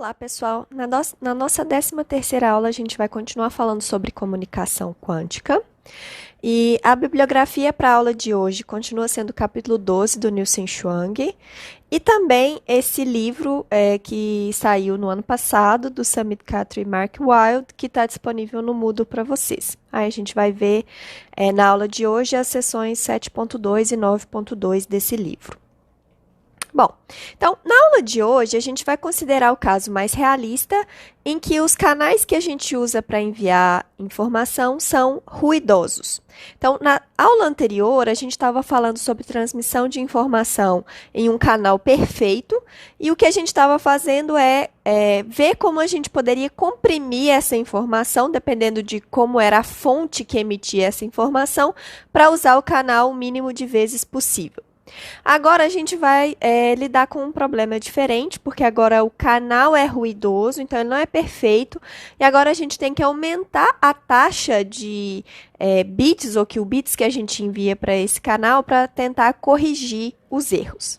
Olá, pessoal! Na nossa 13ª aula, a gente vai continuar falando sobre comunicação quântica. E a bibliografia para a aula de hoje continua sendo o capítulo 12 do Nielsen Schwang. E também esse livro que saiu no ano passado, do Samit Khatri e Mark Wild, que está disponível no Moodle para vocês. Aí a gente vai ver na aula de hoje as sessões 7.2 e 9.2 desse livro. Bom, então, na aula de hoje, a gente vai considerar o caso mais realista, em que os canais que a gente usa para enviar informação são ruidosos. Então, na aula anterior, a gente estava falando sobre transmissão de informação em um canal perfeito, e o que a gente estava fazendo é ver como a gente poderia comprimir essa informação, dependendo de como era a fonte que emitia essa informação, para usar o canal o mínimo de vezes possível. Agora a gente vai lidar com um problema diferente, porque agora o canal é ruidoso, então ele não é perfeito, e agora a gente tem que aumentar a taxa de bits ou qubits que a gente envia para esse canal para tentar corrigir os erros.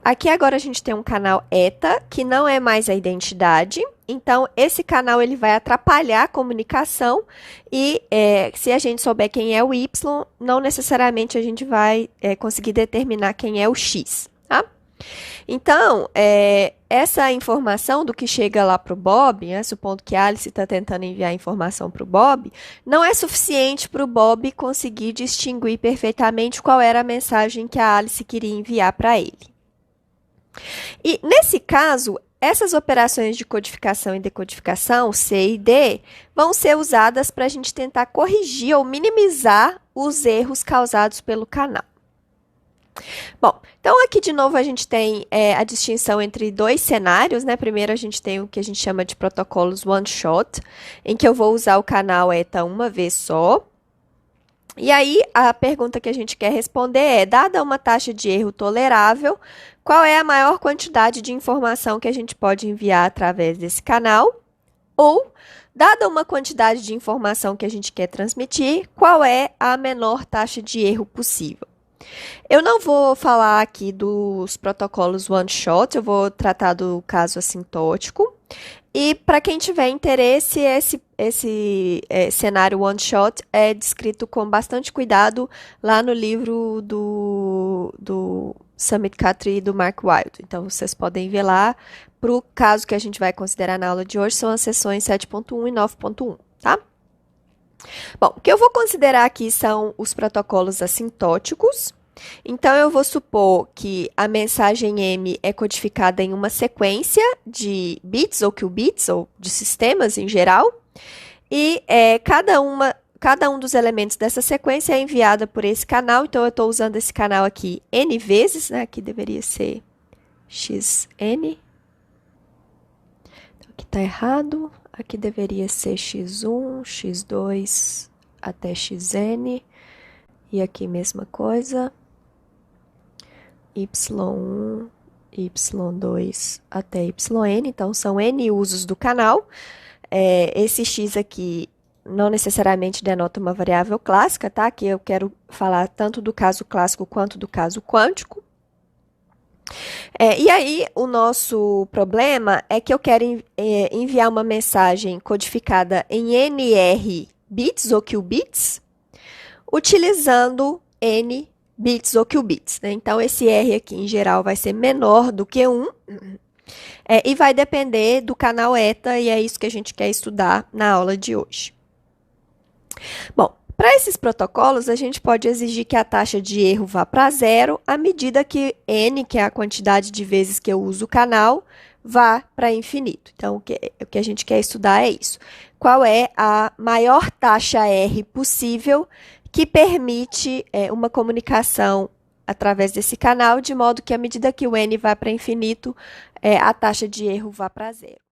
Aqui agora a gente tem um canal eta, que não é mais a identidade, então esse canal ele vai atrapalhar a comunicação e se a gente souber quem é o y, não necessariamente a gente vai conseguir determinar quem é o x, tá? Então, essa informação do que chega lá para o Bob, supondo que a Alice está tentando enviar informação para o Bob, não é suficiente para o Bob conseguir distinguir perfeitamente qual era a mensagem que a Alice queria enviar para ele. E, nesse caso, essas operações de codificação e decodificação, C e D, vão ser usadas para a gente tentar corrigir ou minimizar os erros causados pelo canal. Bom, então aqui de novo a gente tem a distinção entre dois cenários, né? Primeiro a gente tem o que a gente chama de protocolos one-shot, em que eu vou usar o canal ETA uma vez só. E aí, a pergunta que a gente quer responder é, dada uma taxa de erro tolerável, qual é a maior quantidade de informação que a gente pode enviar através desse canal? Ou, dada uma quantidade de informação que a gente quer transmitir, qual é a menor taxa de erro possível? Eu não vou falar aqui dos protocolos one-shot, eu vou tratar do caso assintótico. E para quem tiver interesse, esse cenário one-shot é descrito com bastante cuidado lá no livro do Samit Khatri e do Mark Wild. Então, vocês podem ver lá. Para o caso que a gente vai considerar na aula de hoje, são as sessões 7.1 e 9.1, tá? Bom, o que eu vou considerar aqui são os protocolos assintóticos. Então, eu vou supor que a mensagem M é codificada em uma sequência de bits ou qubits, ou de sistemas em geral, e cada um dos elementos dessa sequência é enviada por esse canal. Então, eu estou usando esse canal aqui N vezes, né? Aqui deveria ser XN. Então, aqui está errado. Aqui deveria ser X1, X2 até XN. E aqui mesma coisa. Y1, Y2 até YN, então são N usos do canal. Esse X aqui não necessariamente denota uma variável clássica, tá? Aqui eu quero falar tanto do caso clássico quanto do caso quântico. E aí, o nosso problema é que eu quero enviar uma mensagem codificada em NR bits ou qubits, utilizando N bits ou qubits, né? Então, esse R aqui, em geral, vai ser menor do que 1, e vai depender do canal ETA, e é isso que a gente quer estudar na aula de hoje. Bom, para esses protocolos, a gente pode exigir que a taxa de erro vá para zero à medida que N, que é a quantidade de vezes que eu uso o canal, vá para infinito. Então, o que a gente quer estudar é isso. Qual é a maior taxa R possível que permite uma comunicação através desse canal, de modo que, à medida que o N vai para infinito, a taxa de erro vá para zero.